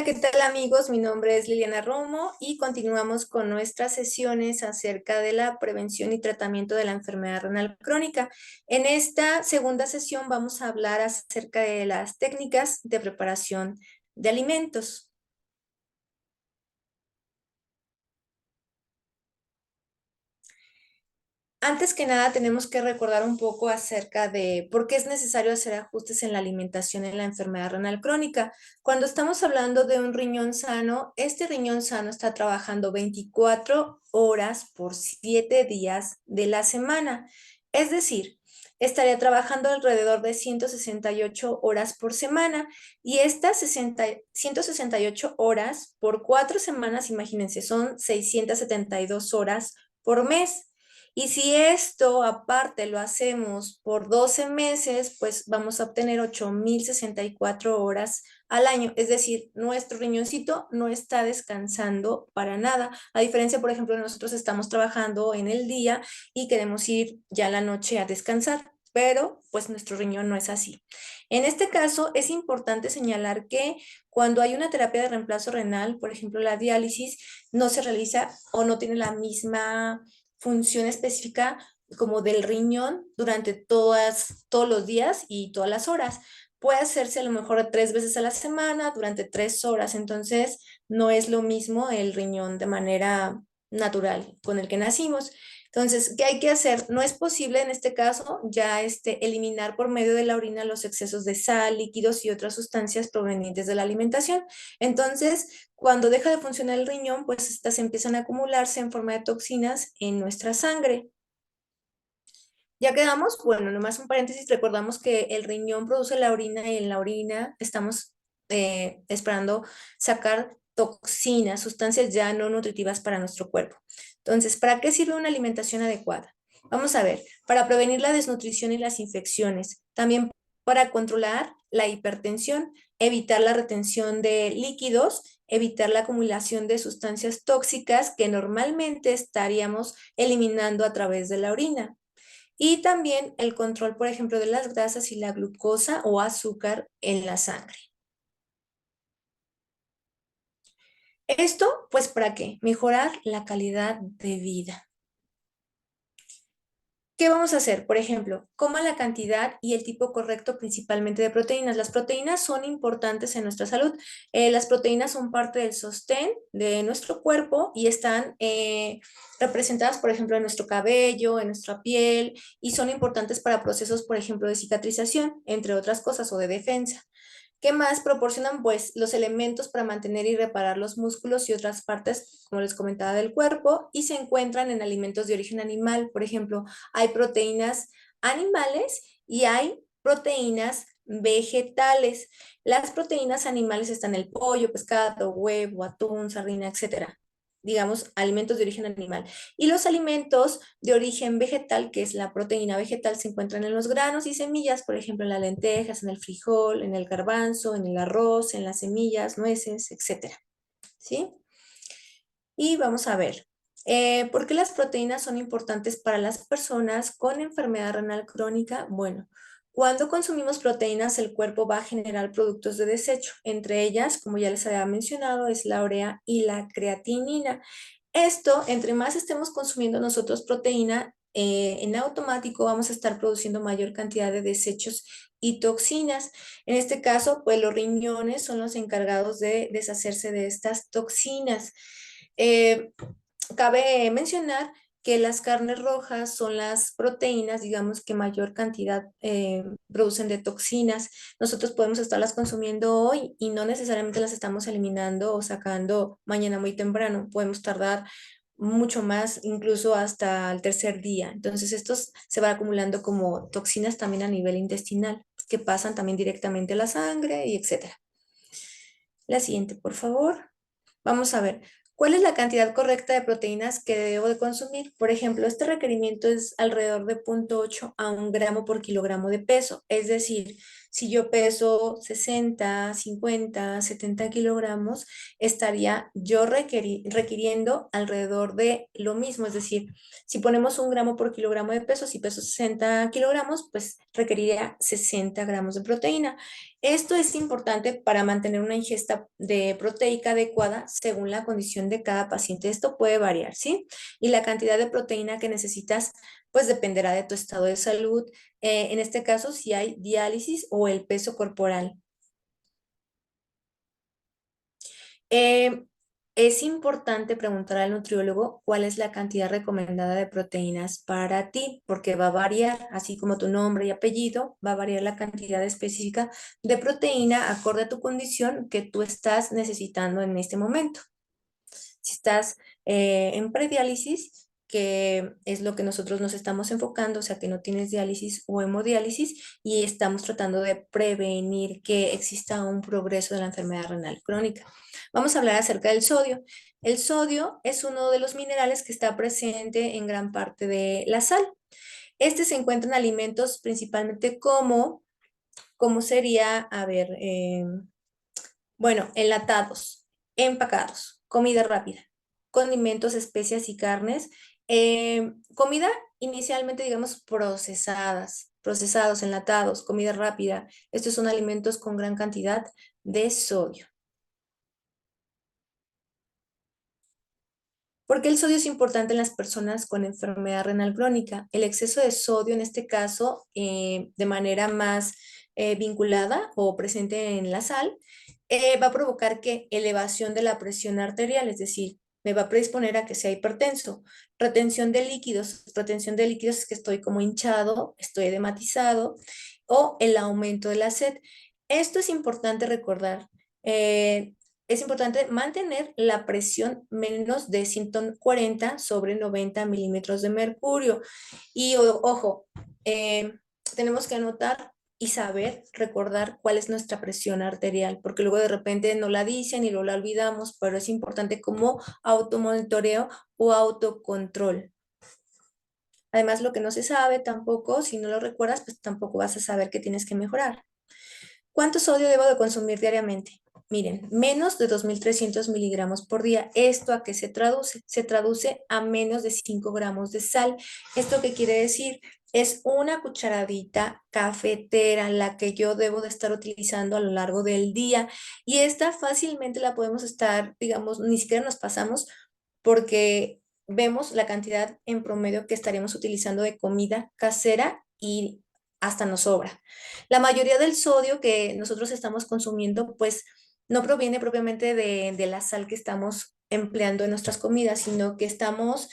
Hola, ¿qué tal amigos? Mi nombre es Liliana Romo y continuamos con nuestras sesiones acerca de la prevención y tratamiento de la enfermedad renal crónica. En esta segunda sesión vamos a hablar acerca de las técnicas de preparación de alimentos. Antes que nada, tenemos que recordar un poco acerca de por qué es necesario hacer ajustes en la alimentación en la enfermedad renal crónica. Cuando estamos hablando de un riñón sano, este riñón sano está trabajando 24 horas por 7 días de la semana. Es decir, estaría trabajando alrededor de 168 horas por semana y estas 168 horas por 4 semanas, imagínense, son 672 horas por mes. Y si esto aparte lo hacemos por 12 meses, pues vamos a obtener 8.064 horas al año. Es decir, nuestro riñoncito no está descansando para nada. A diferencia, por ejemplo, nosotros estamos trabajando en el día y queremos ir ya a la noche a descansar, pero pues nuestro riñón no es así. En este caso, es importante señalar que cuando hay una terapia de reemplazo renal, por ejemplo, la diálisis, no se realiza o no tiene la misma función específica como del riñón durante todos los días y todas las horas. Puede hacerse a lo mejor 3 veces a la semana durante 3 horas, entonces no es lo mismo el riñón de manera natural con el que nacimos. Entonces, ¿qué hay que hacer? No es posible en este caso ya eliminar por medio de la orina los excesos de sal, líquidos y otras sustancias provenientes de la alimentación. Entonces, cuando deja de funcionar el riñón, pues estas empiezan a acumularse en forma de toxinas en nuestra sangre. Ya quedamos, bueno, nomás un paréntesis, recordamos que el riñón produce la orina y en la orina estamos esperando sacar toxinas, sustancias ya no nutritivas para nuestro cuerpo. Entonces, ¿para qué sirve una alimentación adecuada? Vamos a ver, para prevenir la desnutrición y las infecciones, también para controlar la hipertensión, evitar la retención de líquidos, evitar la acumulación de sustancias tóxicas que normalmente estaríamos eliminando a través de la orina. Y también el control, por ejemplo, de las grasas y la glucosa o azúcar en la sangre. Esto, pues, ¿para qué? Mejorar la calidad de vida. ¿Qué vamos a hacer? Por ejemplo, coma la cantidad y el tipo correcto principalmente de proteínas. Las proteínas son importantes en nuestra salud. Las proteínas son parte del sostén de nuestro cuerpo y están representadas, por ejemplo, en nuestro cabello, en nuestra piel y son importantes para procesos, por ejemplo, de cicatrización, entre otras cosas, o de defensa. ¿Qué más proporcionan? Pues los elementos para mantener y reparar los músculos y otras partes, como les comentaba, del cuerpo, y se encuentran en alimentos de origen animal. Por ejemplo, hay proteínas animales y hay proteínas vegetales. Las proteínas animales están el pollo, pescado, huevo, atún, sardina, etcétera. Digamos, alimentos de origen animal. Y los alimentos de origen vegetal, que es la proteína vegetal, se encuentran en los granos y semillas, por ejemplo, en las lentejas, en el frijol, en el garbanzo, en el arroz, en las semillas, nueces, etcétera. ¿Sí? Y vamos a ver, ¿por qué las proteínas son importantes para las personas con enfermedad renal crónica? Bueno, cuando consumimos proteínas, el cuerpo va a generar productos de desecho. Entre ellas, como ya les había mencionado, es la urea y la creatinina. Esto, entre más estemos consumiendo nosotros proteína, en automático vamos a estar produciendo mayor cantidad de desechos y toxinas. En este caso, pues los riñones son los encargados de deshacerse de estas toxinas. Eh, Cabe mencionar que las carnes rojas son las proteínas, digamos, que mayor cantidad producen de toxinas. Nosotros podemos estarlas consumiendo hoy y no necesariamente las estamos eliminando o sacando mañana muy temprano. Podemos tardar mucho más, incluso hasta el tercer día. Entonces, estos se van acumulando como toxinas también a nivel intestinal, que pasan también directamente a la sangre y etcétera. La siguiente, por favor. Vamos a ver. ¿Cuál es la cantidad correcta de proteínas que debo de consumir? Por ejemplo, este requerimiento es alrededor de 0,8 a 1 gramo por kilogramo de peso. Es decir, si yo peso 60, 50, 70 kilogramos, estaría yo requiriendo alrededor de lo mismo. Es decir, si ponemos 1 gramo por kilogramo de peso, si peso 60 kilogramos, pues requeriría 60 gramos de proteína. Esto es importante para mantener una ingesta de proteica adecuada según la condición de cada paciente. Esto puede variar, ¿sí? Y la cantidad de proteína que necesitas, pues dependerá de tu estado de salud. En este caso, si hay diálisis o el peso corporal. Eh, es importante preguntar al nutriólogo cuál es la cantidad recomendada de proteínas para ti, porque va a variar, así como tu nombre y apellido, va a variar la cantidad específica de proteína acorde a tu condición que tú estás necesitando en este momento. Si estás en prediálisis, que es lo que nosotros nos estamos enfocando, o sea, que no tienes diálisis o hemodiálisis y estamos tratando de prevenir que exista un progreso de la enfermedad renal crónica. Vamos a hablar acerca del sodio. El sodio es uno de los minerales que está presente en gran parte de la sal. Este se encuentra en alimentos principalmente como sería, a ver, bueno, enlatados, empacados, comida rápida, condimentos, especias y carnes. Comida inicialmente, digamos, procesados, enlatados, comida rápida. Estos son alimentos con gran cantidad de sodio. ¿Por qué el sodio es importante en las personas con enfermedad renal crónica? El exceso de sodio, en este caso, de manera más vinculada o presente en la sal, va a provocar que elevación de la presión arterial, es decir, me va a predisponer a que sea hipertenso. Retención de líquidos es que estoy como hinchado, estoy edematizado, o el aumento de la sed. Esto es importante recordar. Es importante mantener la presión menos de 140 sobre 90 milímetros de mercurio. Y ojo, tenemos que anotar y saber recordar cuál es nuestra presión arterial, porque luego de repente no la dicen y luego la olvidamos, pero es importante como automonitoreo o autocontrol. Además, lo que no se sabe tampoco, si no lo recuerdas, pues tampoco vas a saber que tienes que mejorar. ¿Cuánto sodio debo de consumir diariamente? Miren, menos de 2.300 miligramos por día. ¿Esto a qué se traduce? Se traduce a menos de 5 gramos de sal. ¿Esto qué quiere decir? Es una cucharadita cafetera la que yo debo de estar utilizando a lo largo del día. Y esta fácilmente la podemos estar, digamos, ni siquiera nos pasamos porque vemos la cantidad en promedio que estaríamos utilizando de comida casera y hasta nos sobra. La mayoría del sodio que nosotros estamos consumiendo, pues no proviene propiamente de la sal que estamos empleando en nuestras comidas, sino que estamos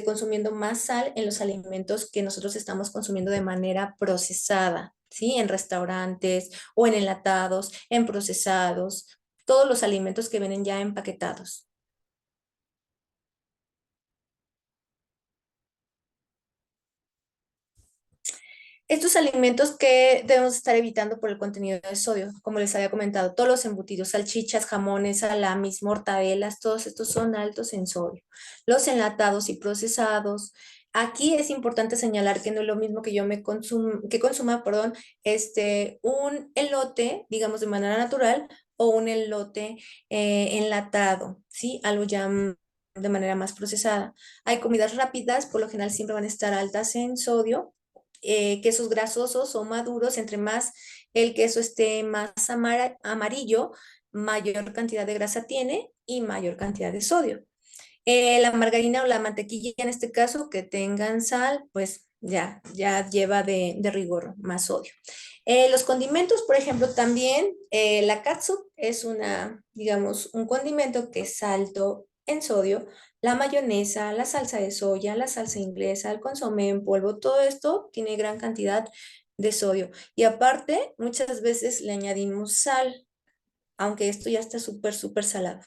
consumiendo más sal en los alimentos que nosotros estamos consumiendo de manera procesada, ¿sí? En restaurantes o en enlatados, en procesados, todos los alimentos que vienen ya empaquetados. Estos alimentos que debemos estar evitando por el contenido de sodio, como les había comentado, todos los embutidos, salchichas, jamones, salamis, mortadelas, todos estos son altos en sodio. Los enlatados y procesados. Aquí es importante señalar que no es lo mismo que que consuma, perdón, un elote, digamos de manera natural, o un elote enlatado, ¿sí? Algo ya de manera más procesada. Hay comidas rápidas, por lo general siempre van a estar altas en sodio, quesos grasosos o maduros, entre más el queso esté más amarillo, mayor cantidad de grasa tiene y mayor cantidad de sodio. La margarina o la mantequilla, en este caso, que tengan sal, pues ya lleva de rigor más sodio. Los condimentos, por ejemplo, también la catsup es digamos, un condimento que es alto en sodio. La mayonesa, la salsa de soya, la salsa inglesa, el consomé en polvo, todo esto tiene gran cantidad de sodio. Y aparte, muchas veces le añadimos sal, aunque esto ya está súper salado.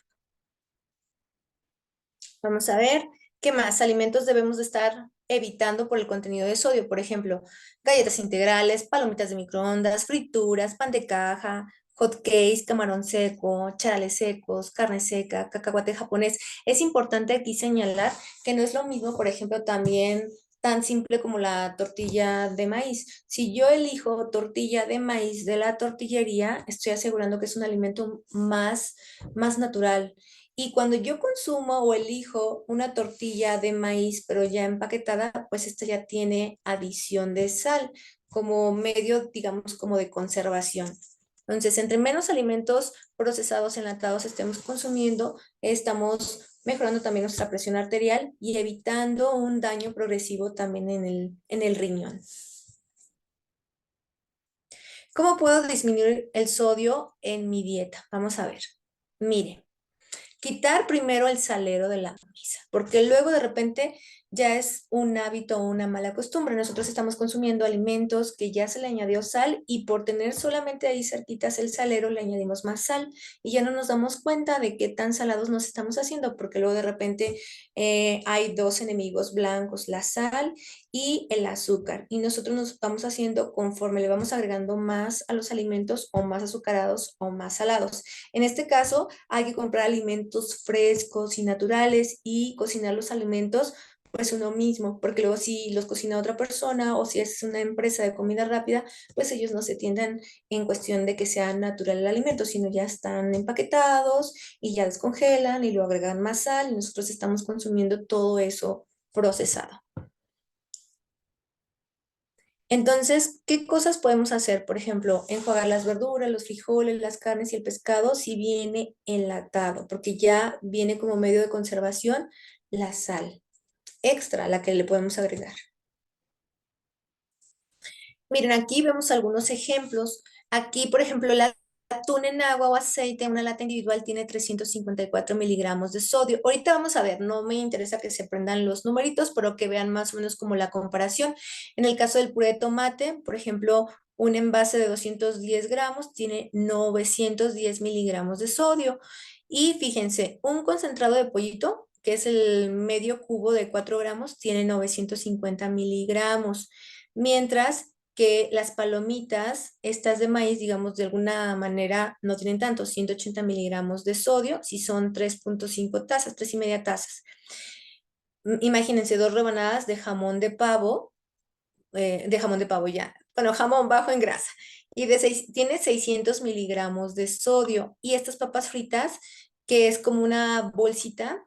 Vamos a ver qué más alimentos debemos de estar evitando por el contenido de sodio. Por ejemplo, galletas integrales, palomitas de microondas, frituras, pan de caja, hot cakes, camarón seco, charales secos, carne seca, cacahuate japonés. Es importante aquí señalar que no es lo mismo, por ejemplo, también tan simple como la tortilla de maíz. Si yo elijo tortilla de maíz de la tortillería, estoy asegurando que es un alimento más natural. Y cuando yo consumo o elijo una tortilla de maíz, pero ya empaquetada, pues esta ya tiene adición de sal como medio, digamos, como de conservación. Entonces, entre menos alimentos procesados, enlatados estemos consumiendo, estamos mejorando también nuestra presión arterial y evitando un daño progresivo también en el riñón. ¿Cómo puedo disminuir el sodio en mi dieta? Vamos a ver. Mire, quitar primero el salero de la mesa, porque luego de repente ya es un hábito o una mala costumbre. Nosotros estamos consumiendo alimentos que ya se le añadió sal y por tener solamente ahí cerquitas el salero le añadimos más sal y ya no nos damos cuenta de qué tan salados nos estamos haciendo, porque luego de repente hay dos enemigos blancos, la sal y el azúcar. Y nosotros nos vamos haciendo conforme le vamos agregando más a los alimentos o más azucarados o más salados. En este caso, hay que comprar alimentos frescos y naturales y cocinar los alimentos pues uno mismo, porque luego si los cocina otra persona o si es una empresa de comida rápida, pues ellos no se tiendan en cuestión de que sea natural el alimento, sino ya están empaquetados y ya descongelan y lo agregan más sal y nosotros estamos consumiendo todo eso procesado. Entonces, ¿qué cosas podemos hacer? Por ejemplo, enjuagar las verduras, los frijoles, las carnes y el pescado si viene enlatado, porque ya viene como medio de conservación la sal extra, la que le podemos agregar. Miren, aquí vemos algunos ejemplos. Aquí, por ejemplo, la atún en agua o aceite, una lata individual tiene 354 miligramos de sodio. Ahorita vamos a ver, no me interesa que se aprendan los numeritos, pero que vean más o menos como la comparación. En el caso del puré de tomate, por ejemplo, un envase de 210 gramos tiene 910 miligramos de sodio. Y fíjense, un concentrado de pollito, que es el medio cubo de 4 gramos, tiene 950 miligramos. Mientras que las palomitas, estas de maíz, digamos, de alguna manera no tienen tanto, 180 miligramos de sodio, si son 3,5 tazas, 3,5 tazas. Imagínense dos rebanadas de jamón de pavo ya, bueno, jamón bajo en grasa, y tiene 600 miligramos de sodio. Y estas papas fritas, que es como una bolsita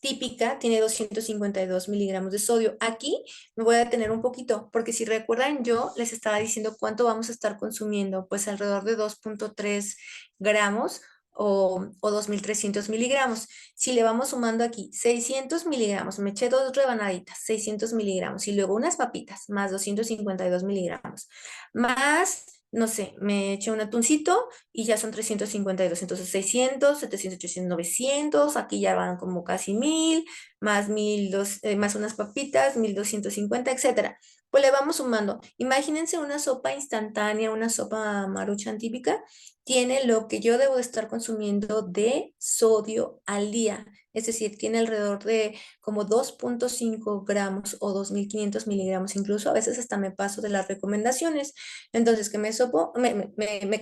típica, tiene 252 miligramos de sodio. Aquí me voy a detener un poquito, porque si recuerdan, yo les estaba diciendo cuánto vamos a estar consumiendo, pues alrededor de 2,3 gramos o 2.300 miligramos. Si le vamos sumando aquí 600 miligramos, me eché dos rebanaditas, 600 miligramos, y luego unas papitas, más 252 miligramos, más, no sé, me eché un atuncito y ya son 352, entonces 600, 700, 800, 900, aquí ya van como casi 1.000, más 1.200, más unas papitas, 1.250, etcétera. Pues le vamos sumando. Imagínense una sopa instantánea, una sopa maruchan típica, tiene lo que yo debo de estar consumiendo de sodio al día. Es decir, tiene alrededor de como 2,5 gramos o 2.500 miligramos, incluso a veces hasta me paso de las recomendaciones. Entonces, que me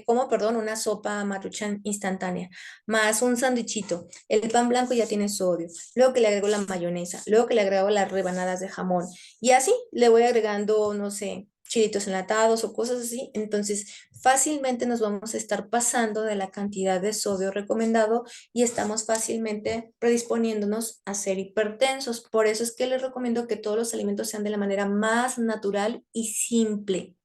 como, perdón, una sopa maruchan instantánea, más un sándwichito. El pan blanco ya tiene sodio. Luego que le agrego la mayonesa, luego que le agrego las rebanadas de jamón. Y así le voy agregando, no sé, chilitos enlatados o cosas así. Entonces, fácilmente nos vamos a estar pasando de la cantidad de sodio recomendado y estamos fácilmente predisponiéndonos a ser hipertensos. Por eso es que les recomiendo que todos los alimentos sean de la manera más natural y simple.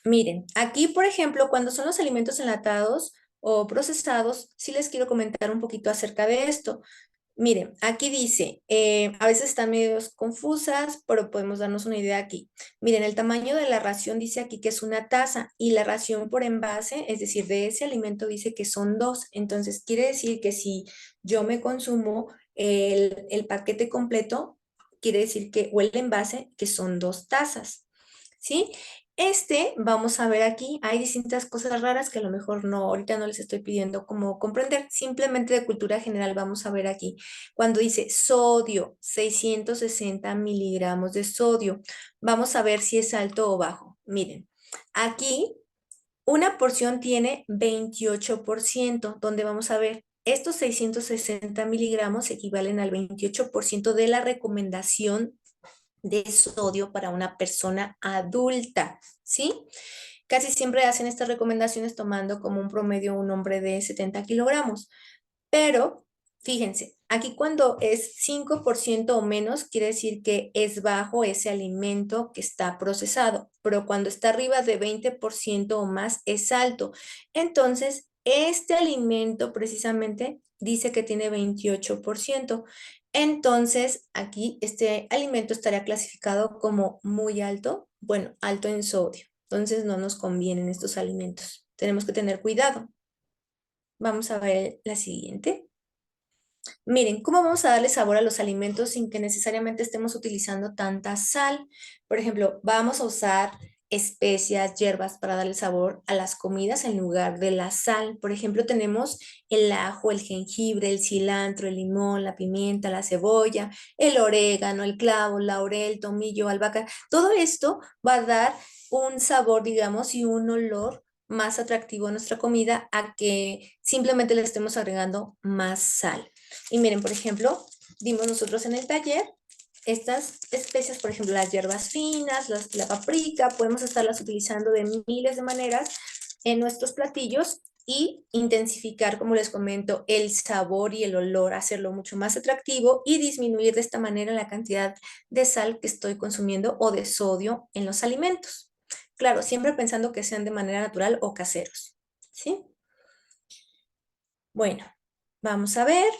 Miren, aquí, por ejemplo, cuando son los alimentos enlatados o procesados, sí les quiero comentar un poquito acerca de esto. Miren, aquí dice, a veces están medio confusas, pero podemos darnos una idea aquí. Miren, el tamaño de la ración dice aquí que es una taza y la ración por envase, es decir, de ese alimento dice que son dos. Entonces, quiere decir que si yo me consumo el paquete completo, quiere decir que, o el envase, que son 2 tazas. ¿Sí? Vamos a ver aquí, hay distintas cosas raras que a lo mejor no, ahorita no les estoy pidiendo como comprender, simplemente de cultura general vamos a ver aquí. Cuando dice sodio, 660 miligramos de sodio, vamos a ver si es alto o bajo. Miren, Aquí una porción tiene 28%, donde vamos a ver, estos 660 miligramos equivalen al 28% de la recomendación de sodio para una persona adulta, ¿sí? Casi siempre hacen estas recomendaciones tomando como un promedio un hombre de 70 kilogramos. Pero fíjense, aquí cuando es 5% o menos, quiere decir que es bajo ese alimento que está procesado, pero cuando está arriba de 20% o más es alto. Entonces, este alimento precisamente dice que tiene 28%. Entonces, aquí este alimento estaría clasificado como muy alto, bueno, alto en sodio. Entonces, no nos convienen estos alimentos. Tenemos que tener cuidado. Vamos a ver la siguiente. Miren, ¿cómo vamos a darle sabor a los alimentos sin que necesariamente estemos utilizando tanta sal? Por ejemplo, vamos a usar especias, hierbas para darle sabor a las comidas en lugar de la sal. Por ejemplo, tenemos el ajo, el jengibre, el cilantro, el limón, la pimienta, la cebolla, el orégano, el clavo, laurel, tomillo, albahaca. Todo esto va a dar un sabor, digamos, y un olor más atractivo a nuestra comida a que simplemente le estemos agregando más sal. Y miren, por ejemplo, dimos nosotros en el taller estas especias, por ejemplo, las hierbas finas, la paprika, podemos estarlas utilizando de miles de maneras en nuestros platillos y intensificar, como les comento, el sabor y el olor, hacerlo mucho más atractivo y disminuir de esta manera la cantidad de sal que estoy consumiendo o de sodio en los alimentos. Claro, siempre pensando que sean de manera natural o caseros, ¿sí? Bueno, vamos a ver.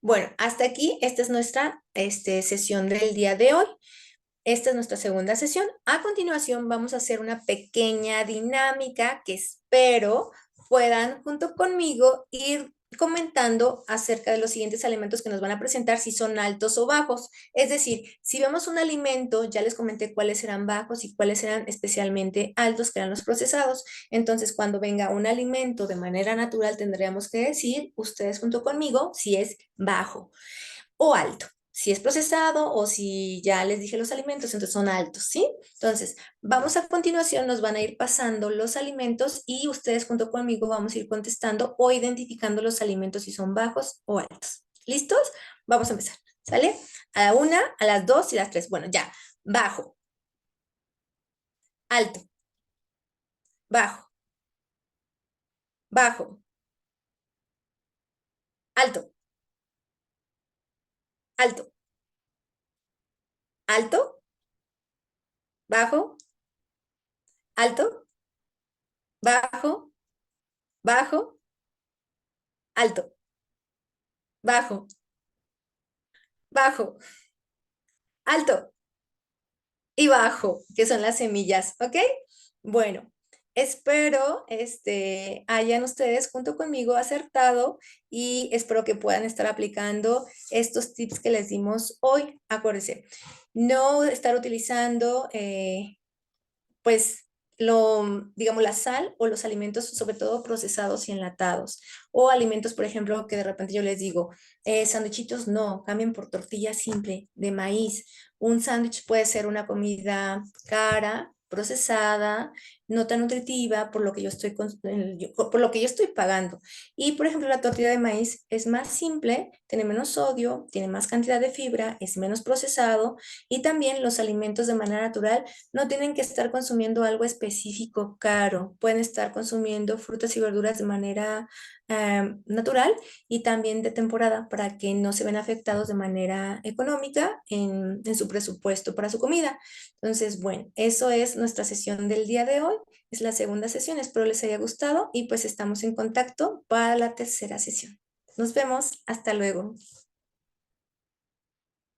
Bueno, hasta aquí, esta es nuestra sesión del día de hoy. Esta es nuestra segunda sesión. A continuación vamos a hacer una pequeña dinámica que espero puedan junto conmigo ir comentando acerca de los siguientes alimentos que nos van a presentar, si son altos o bajos. Es decir, si vemos un alimento, ya les comenté cuáles eran bajos y cuáles eran especialmente altos, que eran los procesados. Entonces, cuando venga un alimento de manera natural, tendríamos que decir, ustedes junto conmigo, si es bajo o alto. Si es procesado o si ya les dije los alimentos, entonces son altos, ¿sí? Entonces, vamos a continuación, nos van a ir pasando los alimentos y ustedes junto conmigo vamos a ir contestando o identificando los alimentos si son bajos o altos. ¿Listos? Vamos a empezar, ¿sale? A la una, a las dos y a las tres. Bueno, ya. Bajo, alto, bajo, bajo, alto, alto, alto, bajo, alto, bajo, bajo, alto, bajo, bajo, alto y bajo, que son las semillas, ¿ok? Bueno, espero hayan ustedes junto conmigo acertado y espero que puedan estar aplicando estos tips que les dimos hoy. Acuérdense, no estar utilizando pues digamos, la sal o los alimentos, sobre todo procesados y enlatados, o alimentos, por ejemplo, que de repente yo les digo, sándwichitos no, cambien por tortilla simple de maíz. Un sándwich puede ser una comida cara, procesada, no tan nutritiva, por lo que yo estoy, por lo que yo estoy pagando. Y, por ejemplo, la tortilla de maíz es más simple, tiene menos sodio, tiene más cantidad de fibra, es menos procesado y también los alimentos de manera natural no tienen que estar consumiendo algo específico caro, pueden estar consumiendo frutas y verduras de manera natural y también de temporada para que no se ven afectados de manera económica en su presupuesto para su comida. Entonces, bueno, eso es nuestra sesión del día de hoy. Es la segunda sesión, espero les haya gustado y pues estamos en contacto para la tercera sesión. Nos vemos, hasta luego.